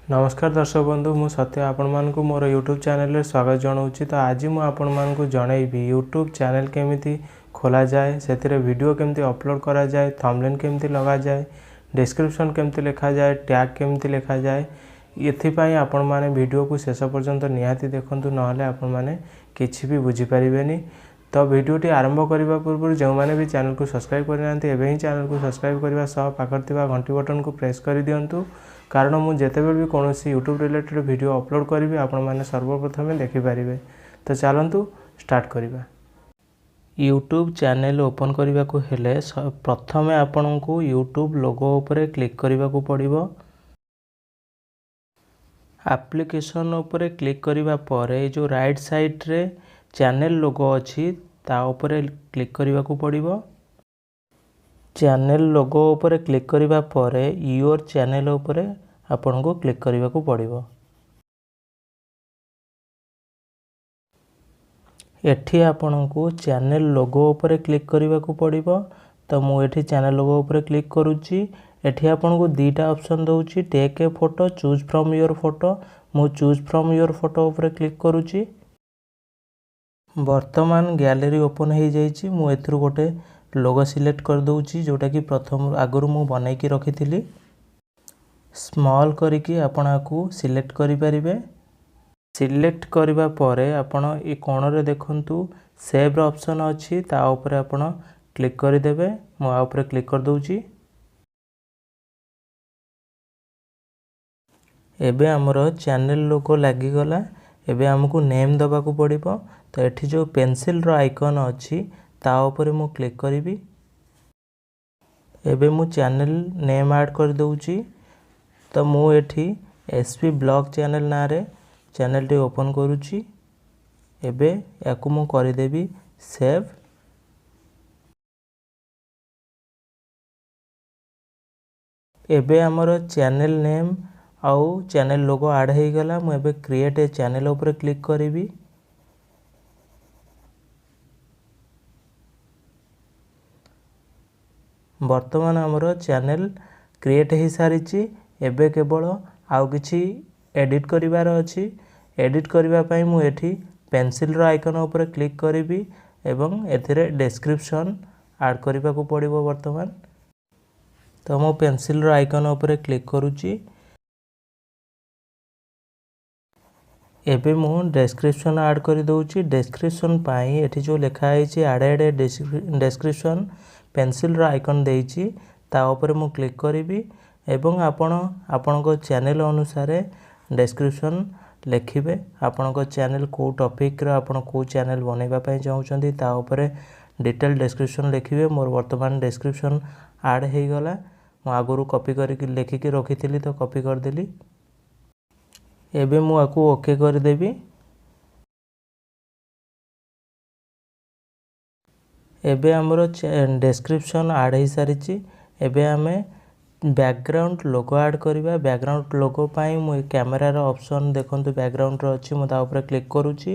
नमस्कार दर्शक बंधु मु सत्य आपण मानकु मोर यूट्यूब चैनल रे स्वागत जनाऊँगी। तो आज मु आपण मानकु जनइबी यूट्यूब चैनल केमिति खोला जाए, सेतिरे वीडियो केमिति अपलोड करा जाए, थंबनेल केमिति लगा जाए, डिस्क्रिप्शन केमिति लिखा जाए, टैग केमिति लिखा जाए। एथिपाई आपण माने वीडियो को शेष पर्यंत निहाती देखंतु, नहले आपण माने किछि भी बुझी परिबेनी। तो वीडियोटी आरंभ करने पूर्व जो मैंने भी चैनल को सब्सक्राइब करना एवं ही चैनल को सब्सक्राइब करने सह पाखर घंटी बटन को प्रेस कर दिंतु, कारण मुझे भी कौन यूट्यूब रिलेटेड वीडियो अपलोड करी आपण मैंने सर्वप्रथम देखिपारे। तो चलतु स्टार्ट करवा। यूट्यूब चैनल ओपन करने को हेले प्रथम आपण को यूट्यूब लोगो उपरे क्लिक करने को पड़िबो। एप्लिकेशन उपरे क्लिक करिबा परे जो राइट साइड रे चैनल लोगो अच्छी ता उपरे क्लिक करने को पड़िबो। चैनल लोगो उपरे क्लिक करिबा परे योर चैनल उपरे आपण को क्लिक करने को पड़िबो। एठी आपण को चैनल लोगो उपरे क्लिक करने को पड़िबो। तो मु एठी चैनल लोगो उपरे क्लिक करूची। एठी आपण को दीटा ऑप्शन दउची, take a photo, choose from your photo. मु चूज फ्रॉम योर फोटो उपरे क्लिक करूची। वर्तमान गैलरी ओपन हो जाइए। मु एथुरु गोटे लोगो सिलेक्ट कर दूची, जोटा कि प्रथम आगुरु मु बनाई की रखी थी। स्मॉल करिकी आपण को सिलेक्ट करि परिबे। सिलेक्ट करिबा परे आपण ए कोण रे देखंतु सेव रो ऑप्शन अछि, ता ऊपर आपण क्लिक करि देबे। मु आ ऊपर क्लिक कर दूची। एबे हमरो चैनल लोगो लागी गला। एबे हमको नेम दबा को पड़िबो। तो एठी जो पेंसिल रो आइकन अछि ता ऊपर मु क्लिक करिबी। एबे मु चैनल नेम ऐड कर दउची। तो मु एठी एसपी ब्लॉग चैनल ना रे चैनल टी ओपन करूची। एबे याकु मु करि देबी सेव। एबे हमरो चैनल नेम आउ चैनल लोगो ऐड हो गला। मु एबे क्रिएट ए चैनल ऊपर क्लिक करिबी। वर्तमान हमरो चैनल क्रिएट हो सारी। एबे केवल आउ किछि एडिट करिवार अछि। एडिट करिवा पई मु एठी पेंसिल रो आइकन ऊपर क्लिक करिबी एवं एथिरे डिस्क्रिप्शन ऐड करिबा को पड़िबो वर्तमान। तो मु पेंसिल रो आइकन ऊपर क्लिक करूची। एबे मु डिस्क्रिप्शन ऐड कर दउची। डिस्क्रिप्शन पाई एठी जो लिखा है एडेड डिस्क्रिप्शन पेंसिल रो आइकन देइची, ता ऊपर मु क्लिक करिबी एवं आपण को चैनल अनुसार डिस्क्रिप्शन लिखिबे। आपण को चैनल को टॉपिक रो आपण को चैनल बनेबा पई चाहउचंदी ता ऊपर डिटेल डिस्क्रिप्शन लिखिबे। मोर वर्तमान डिस्क्रिप्शन ऐड हो गला। मु आगुरु कॉपी करके लिखिकी रखिथिली, तो कॉपी कर देली। एबे मु आकु ओके कर देबी। एबे हमरो डिस्क्रिप्शन ऐड हो सारी। एबे हमें बैकग्राउंड लोगो ऐड करिबा। बैकग्राउंड लोगो पाई मु कैमरा रो ऑप्शन देखंतु बैकग्राउंड रो अछि, मु ता ऊपर क्लिक करूची।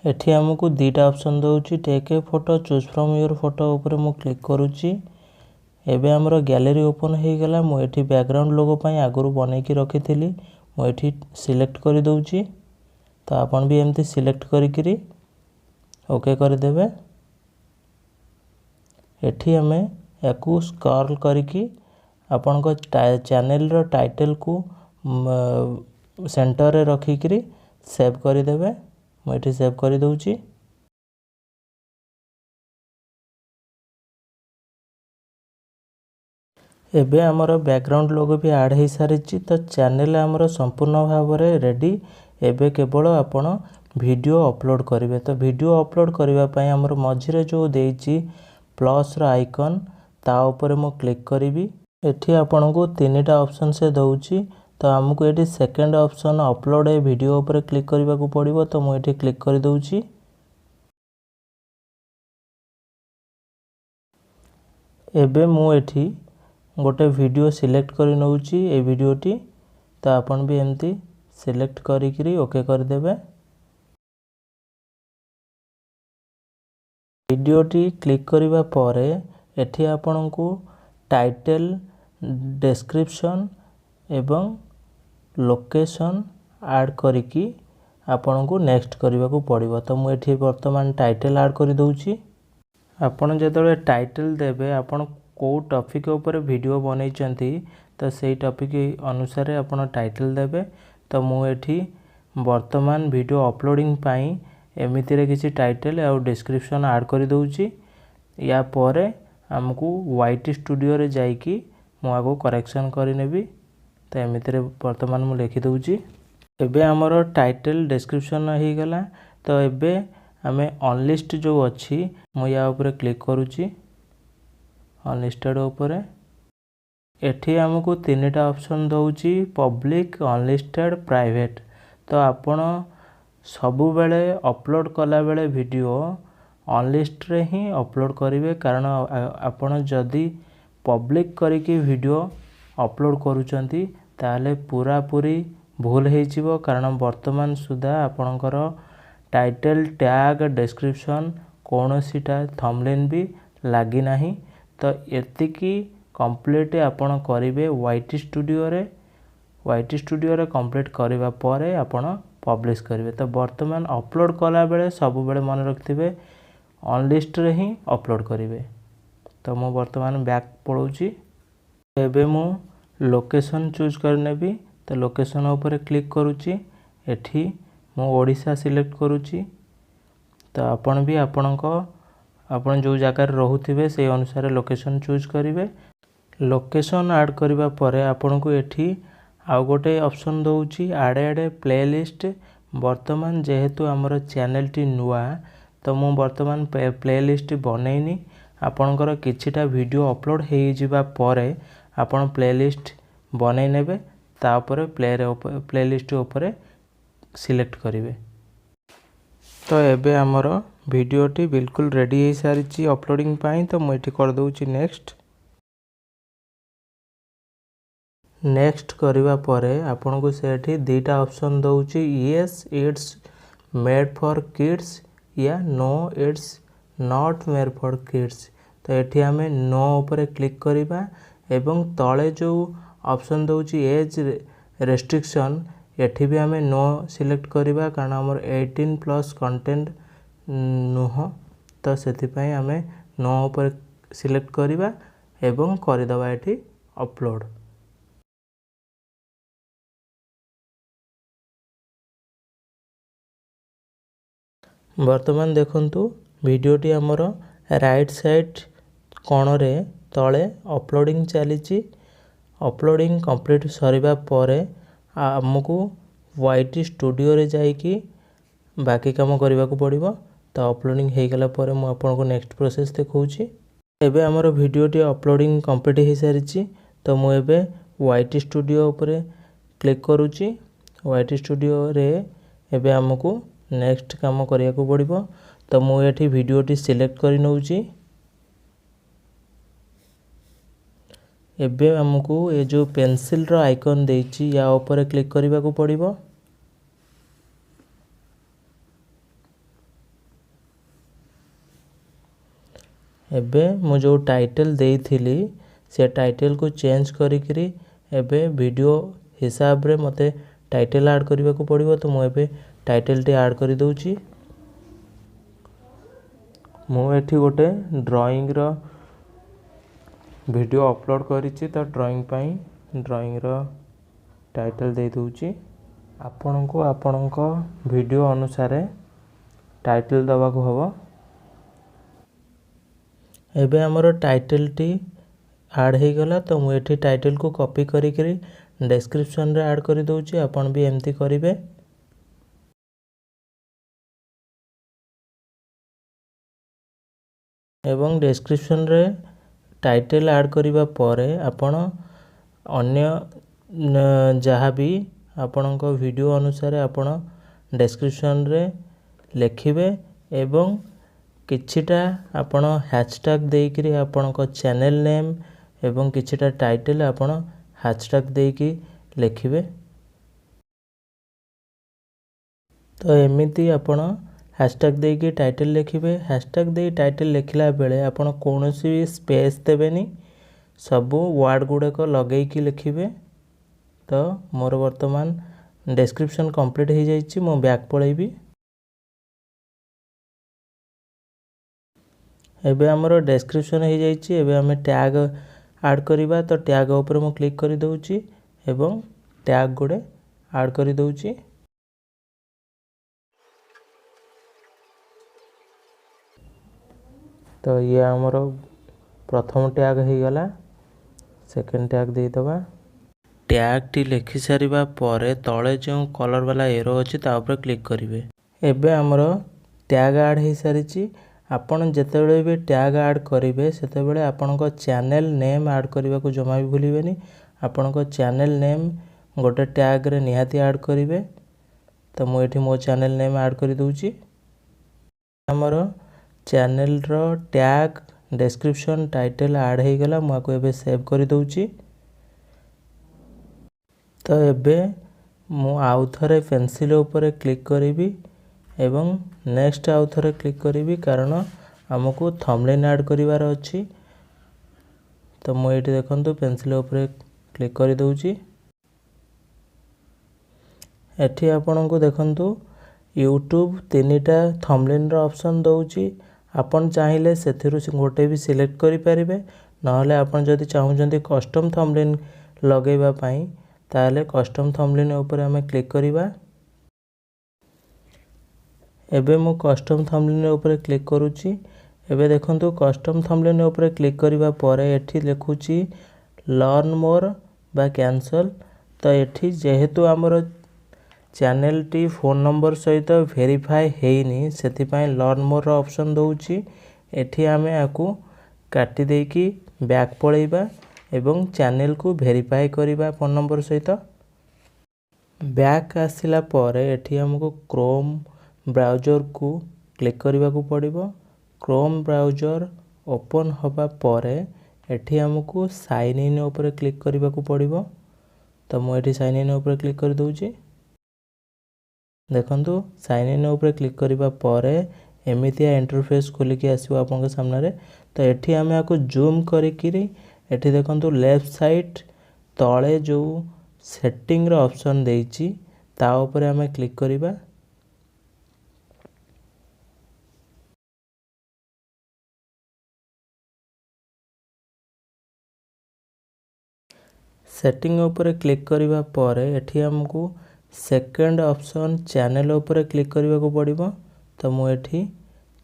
एठी हमकु दीटा ऑप्शन दउची, take a photo, choose from your photo ऊपर मु क्लिक करूची। एबे हमरो गैलरी ओपन हो गला। मु एठी बैकग्राउंड लोगो पाई आगुरु बनाई की रखी थिली। मु एठी सिलेक्ट कर दउची। तो आपण भी एमती सिलेक्ट करिकरी ओके कर देबे। एठी हमें याकू स्क्रॉल करिकी आपण को चैनल रो टाइटल को सेंटर रे रखिकरी सेव कर देबे। मु एठी सेव कर दउची। एबे हमरो बैकग्राउंड लोगो भी ऐड हो सारी। तो चैनल हमरो संपूर्ण भाव में रेडी। एबे केवल आपण वीडियो अपलोड करिवे। तो वीडियो अपलोड करबा पई हमरो मझिरे जो देइची प्लस रो आइकन, ता ऊपर मु क्लिक करिवी। एठी आपण को तीनटा ऑप्शन से दउची। तो हमको एठी सेकंड ऑप्शन अपलोड ए वीडियो ऊपर क्लिक करबा को पड़िबो। तो मु एठी क्लिक कर दउची। एबे मु एठी गोटे वीडियो सिलेक्ट कर नउची ए वीडियोटी। तो आपण भी एमती सिलेक्ट करिकरी ओके कर देबे। वीडियोटी क्लिक करिबा परे एठी आपण को टाइटल, डिस्क्रिप्शन एवं लोकेशन ऐड करिकी आपनको नेक्स्ट करने को पड़ो। तो मुझे बर्तमान टाइटल ऐड कर दूची। आपण जो टाइटल देवे आपण को टॉपिक ऊपर वीडियो बन तो सही टॉपिक अनुसार आपण टाइटल देवे। तो मुझे बर्तमान वीडियो अपलोडिंग पाई एमितिरे किसी टाइटल और डिस्क्रिप्शन ऐड कर दूची। या परे हमको YT स्टूडियो रे जाइकी मुझे करेक्शन करनेबी। तो एमितिरे बर्तमान मु लिखि दूची। एबे हमरो टाइटल डिस्क्रिप्शन हो गला। तो एबे आमे अनलिस्ट जो अच्छी मु या ऊपर क्लिक करूची अनलिस्टेड ऊपर। एठी हमको तीनटा ऑप्शन दउची पब्लिक अनलिस्टेड प्राइवेट। तो आपण सबु बेले अपलोड कला बेले वीडियो अनलिस्ट रे ही अपलोड करिवे। कारण आपण जदी पब्लिक करिकी वीडियो अपलोड करूचंती ताले पूरा पूरी भूल हो जिवो। कारण वर्तमान सुधा आपणकर टाइटल टैग डिस्क्रिप्शन कोनोसीटा थंबनेल भी लागी नाही। तो एतिकी कंप्लीट आपण करिवे YT स्टूडियो रे। YT स्टूडियो रे कंप्लीट करबा परे आपण पब्लिश करिवे। तो वर्तमान अपलोड कला बेले सब बेले मन रखिथिबे अनलिस्ट रे ही अपलोड करिवे। तो मु वर्तमान बैक पळौची। एबे मु लोकेशन चूज करनेबी। तो लोकेशन ऊपर क्लिक करूची। एठी मु ओडिशा सिलेक्ट करूची। तो आपण भी आपण जो जगह रहूथिबे से अनुसार लोकेशन चूज करिवे। लोकेशन ऐड करबा परे आपण को एठी आउ गोटे ऑप्शन दउची ऐड प्लेलिस्ट। वर्तमान जेहेतु हमर चैनल टी नुआ तो मु वर्तमान प्लेलिस्ट बनैनी। आपणकर किछिटा वीडियो अपलोड हो जिबा परे आपण प्लेलिस्ट बनै नेबे। तापर प्लेलिस्ट ऊपर सिलेक्ट करिवे। तो एबे हमर वीडियोटी बिल्कुल रेडी हो सारी अपलोडिंग पाई। तो मुझे कर दूची नेक्स्ट। नेक्स्ट करबा परे आपन को सेठी दीटा ऑप्शन दउची yes it's made for kids या no it's not made for kids. तो एठी हमें नो ऊपर क्लिक करिबा एवं तळे जो ऑप्शन दउची एज रेस्ट्रिक्शन एठी भी हमें नो सिलेक्ट करिबा। कारण हमर 18+ कंटेंट नुह। तो सेति पई हमें नो ऊपर सिलेक्ट करिबा एवं करि दबा एठी अपलोड। वर्तमान देखंतु वीडियोटी हमर राइट साइड कोणरे तळे अपलोडिंग चलीची। अपलोडिंग कंप्लीट सरिबा परे हमकु YT स्टूडियो रे जाइकी बाकी काम करबा को पड़िबो। तो अपलोडिंग हो गला परे मु आपन को नेक्स्ट प्रोसेस देखौची। एबे हमर वीडियोटी अपलोडिंग कंप्लीट हो सारिची। तो मु एबे YT स्टूडियो ऊपर क्लिक करूची। YT स्टूडियो रे एबे हमकु नेक्स्ट काम करिया को पड़िबो। तो मु एठी वीडियोटी सिलेक्ट करि नउची। एबे हमकु ए जो पेंसिल रो आइकन देइची या ऊपर क्लिक करिबा को पड़िबो। एबे मु जो टाइटल देइथिली से टाइटल को चेंज करिकरी एबे वीडियो हिसाब रे मते टाइटल ऐड करिबा को पड़िबो। तो मु एबे टाइटल टी ऐड करि दउची। मु एठी गोटे ड्राइंग रो वीडियो अपलोड करिछि। तो ड्राइंग पाई ड्राइंग रो टाइटल दे दउची। आपन को आपनका वीडियो अनुसार टाइटल दबा को हबो। एबे हमरो टाइटल टी ऐड हो गला। तो मु एठी टाइटल को कॉपी करिकरी डिस्क्रिप्शन रे ऐड करि दउची। आपन भी एम्ति करिवे। एवं डिस्क्रिप्शन रे टाइटल ऐड करिबा परे आपण अन्य जहाँ भी आपण को वीडियो अनुसार आपण डिस्क्रिप्शन रे लिखिबे। एवं किछिटा आपण हैशटैग देइकरी आपण को चैनल नेम एवं किछिटा टाइटल आपण हैशटैग देइकी लिखिबे। तो एमिति आपण हैशटैग देइकी टाइटल लिखिबे। हैशटैग दे टाइटल लिखला बेले आपण कोनोसी स्पेस देबेनी। सब वर्ड गुडे को लगेइकी लिखिबे। तो मोर वर्तमान डिस्क्रिप्शन कंप्लीट हो जाइए। मु बैक पलैबी। एबे हमरो डिस्क्रिप्शन हो जाइए। एबे हमें टैग ऐड करवा। तो टैग ऊपर मु क्लिक कर दउची एवं टैग गुडे ऐड कर दउची। तो ये हमरो प्रथम टैग हो गला। सेकंड टैग दे दबा। टैग टी लिखि सारिबा परे तळे जो कलर वाला एरो अछि ता ऊपर क्लिक करिवे। एबे हमरो टैग ऐड हो सारिची। आपण जेतेबेले भी टैग ऐड करिवे सेतेबेले आपनको चैनल नेम ऐड करबा को जमा भी भूलिबेनी। आपनको चैनल नेम गोटे टैग रे निहाती ऐड करिवे। तो मु एठी मो चैनल नेम ऐड कर दउची। हमरो चैनल रो टैग डिस्क्रिप्शन टाइटल ऐड हो गला। मु आको एबे सेव कर दउची। तो एबे मु आउ थरे पेंसिल ऊपर क्लिक करिवि एवं नेक्स्ट आउ थरे क्लिक करिवि कारण हमको थंबनेल ऐड करिवार अछि। तो मु एठी देखंतु पेंसिल ऊपर क्लिक कर दउची। एठी आपनको देखंतु यूट्यूब तीनटा थंबनेल रो ऑप्शन दउची। आपण चाहिले सेथिरु गोटे भी सिलेक्ट करि परिबे। नहले आपण जदि चाहुचंती कस्टम थंबनेल लगेबा पई ताले कस्टम थंबनेल ऊपर हमें क्लिक करिबा। एबे मु कस्टम थंबनेल ऊपर क्लिक करूची। एबे देखंतु कस्टम थंबनेल ऊपर क्लिक करिबा परे एठी लिखुची लर्न मोर बा कैंसल। तो एठी जेहेतु हमर चैनल टी फोन नंबर सहित वेरीफाई हेइनी सेति पई लर्न मोर रो ऑप्शन दउची। एठी हमें आकु काटी देकी बैक पळेइबा एवं चैनल को वेरीफाई करिबा फोन नंबर सहित। बैक आसिला परे एठी हमको क्रोम ब्राउजर को क्लिक करबा को पड़िबो। क्रोम ब्राउजर ओपन होबा परे एठी हमको साइन इन ऊपर क्लिक करबा को पड़िबो। तो मु एठी साइन इन ऊपर क्लिक कर दउची। देखंतु साइन इन ऊपर क्लिक करबा परे एमितिया इंटरफेस खोली के आसीबो आपन के सामने रे। तो एठी हमें आको जूम करिकिरी एठी देखंतु लेफ्ट साइड तळे जो सेटिंग रो ऑप्शन देइची ता ऊपर हमें क्लिक करबा। सेटिंग ऊपर क्लिक करबा परे एठी हमको सेकंड ऑप्शन चैनल ऊपर क्लिक करबा को पड़िबो। तो मु एठी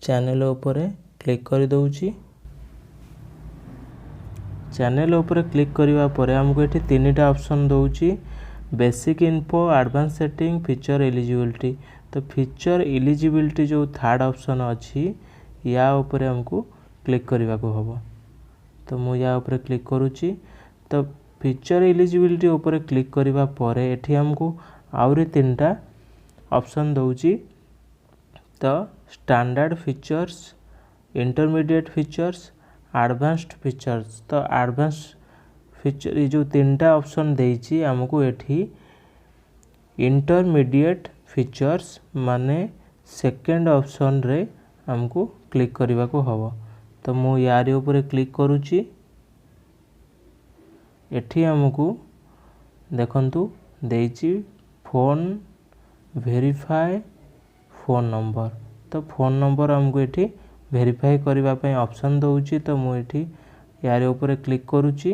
चैनल ऊपर क्लिक कर दउची। चैनल ऊपर क्लिक करबा परे हमको एठी तीनटा ऑप्शन दउची basic info advance setting feature eligibility. तो फीचर एलिजिबिलिटी जो थर्ड ऑप्शन अछि या ऊपर हमको क्लिक करबा को हबो। तो मु या ऊपर क्लिक करूची। तो फीचर एलिजिबिलिटी ऊपर क्लिक करबा परे एठी हमको आउरी तीनटा ऑप्शन दउची। तो standard features intermediate features advanced features. तो एडवांस फीचर ये जो तीनटा ऑप्शन देइची हमको एठी इंटरमीडिएट फीचर्स माने सेकंड ऑप्शन रे हमको क्लिक करबा को हबो। तो मु यारी ऊपर क्लिक करूची। एठी हमको देखंतु देइची फोन वेरीफाई फोन नंबर। तो फोन नंबर हमको एठी वेरीफाई करबा पई ऑप्शन दउची। तो मु एठी यारे ऊपर क्लिक करूची।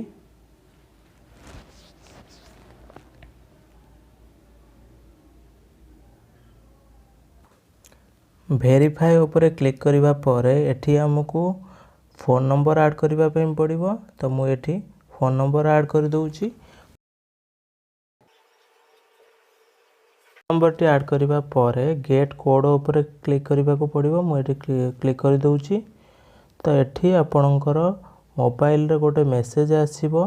वेरीफाई ऊपर क्लिक करबा परे एठी हमको फोन नंबर ऐड करबा पई पड़िबो। तो मु एठी फोन नंबर ऐड कर दउची। नंबर टी ऐड करबा परे गेट कोड ऊपर क्लिक करबा को पड़िबो। मु एठी क्लिक कर दउची। तो एठी आपणकर मोबाइल रे गोटे मेसेज आसीबो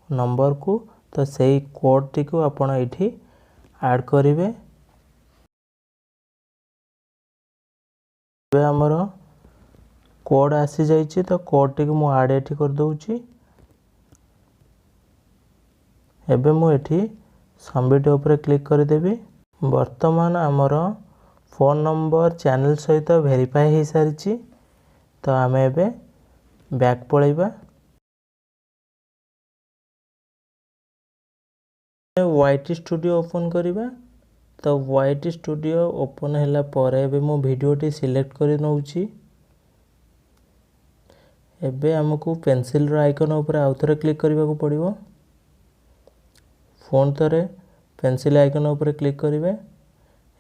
नंबर को। तो सेही कोड टी को आपण एठी ऐड करिवे। बे हमरो कोड आसी जाइछि। तो कोड टी को मु ऐड एठी कर दउची। एबे मु एठी सबमिट ऊपर क्लिक कर देबी। वर्तमान हमरो फोन नंबर चैनल सहित वेरीफाई हो सारिछि। तो आमे एबे बैक पळेइबा। YT स्टूडियो ओपन करिबा। तो YT स्टूडियो ओपन हैला परे एबे मो वीडियोटी सिलेक्ट करि नउची। एबे हमकु पेंसिल रो आइकन ऊपर आउथरे क्लिक करबा को पड़िबो। फोन तरे पेंसिल आइकन ऊपर क्लिक करिवे।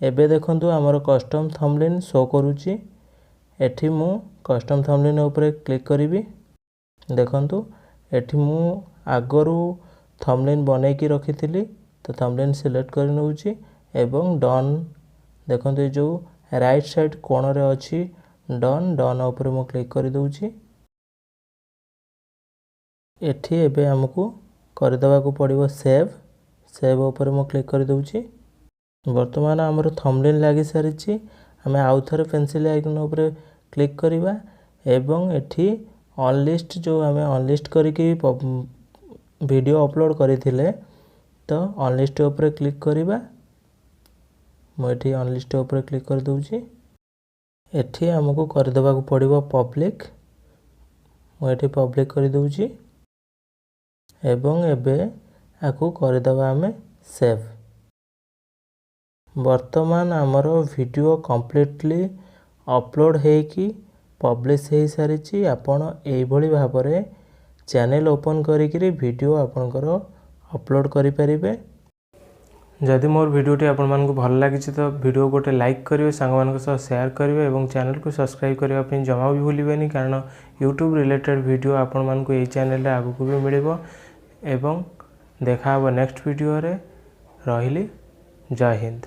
एबे देखंतु हमर कस्टम थंबनेल शो करूची। एठी मु कस्टम थंबनेल ऊपर क्लिक करिवि। देखंतु एठी मु आगरु थंबनेल बनै की रखिथिली। तो थंबनेल सिलेक्ट कर नउची एवं डन। देखंतु ए जो राइट साइड कोण रे अछि डन ऊपर मु क्लिक कर दउची। एठी एबे हमकु कर देबा को पड़िबो सेव ऊपर मु क्लिक कर दउची। वर्तमान हमर थंबनेल लागि सारिची। हमें आउथरे पेंसिल आइकन ऊपर क्लिक करिबा एवं एठी अनलिस्ट जो हमें अनलिस्ट करिके वीडियो अपलोड करिथिले। तो अनलिस्ट ऊपर क्लिक करिबा। मु एठी अनलिस्ट ऊपर क्लिक कर दउची। एठी हमकु कर देबा को पड़िबो पब्लिक। मु एठी पब्लिक कर दउची एवं एबे आकु कर देबा हमें सेव। वर्तमान हमर वीडियो कंप्लीटली अपलोड हे की पब्लिश हे सारिची। आपण एई भली भाबरे चैनल ओपन करिकरी वीडियो आपनकर अपलोड करि परिबे। जदि मोर वीडियोटी आपण मानकु भल लागिछि तो वीडियो गोटे लाइक करिवे, सांग मानक सह शेयर करिवे एवं चैनल को सब्सक्राइब करबा पे जमा भी भूलिबेनी। कारण यूट्यूब रिलेटेड वीडियो आपण मानकु एई चैनल रे आगु को भी मिलिबो। एवं देखा हबो नेक्स्ट वीडियो रे। रहिली जय हिंद।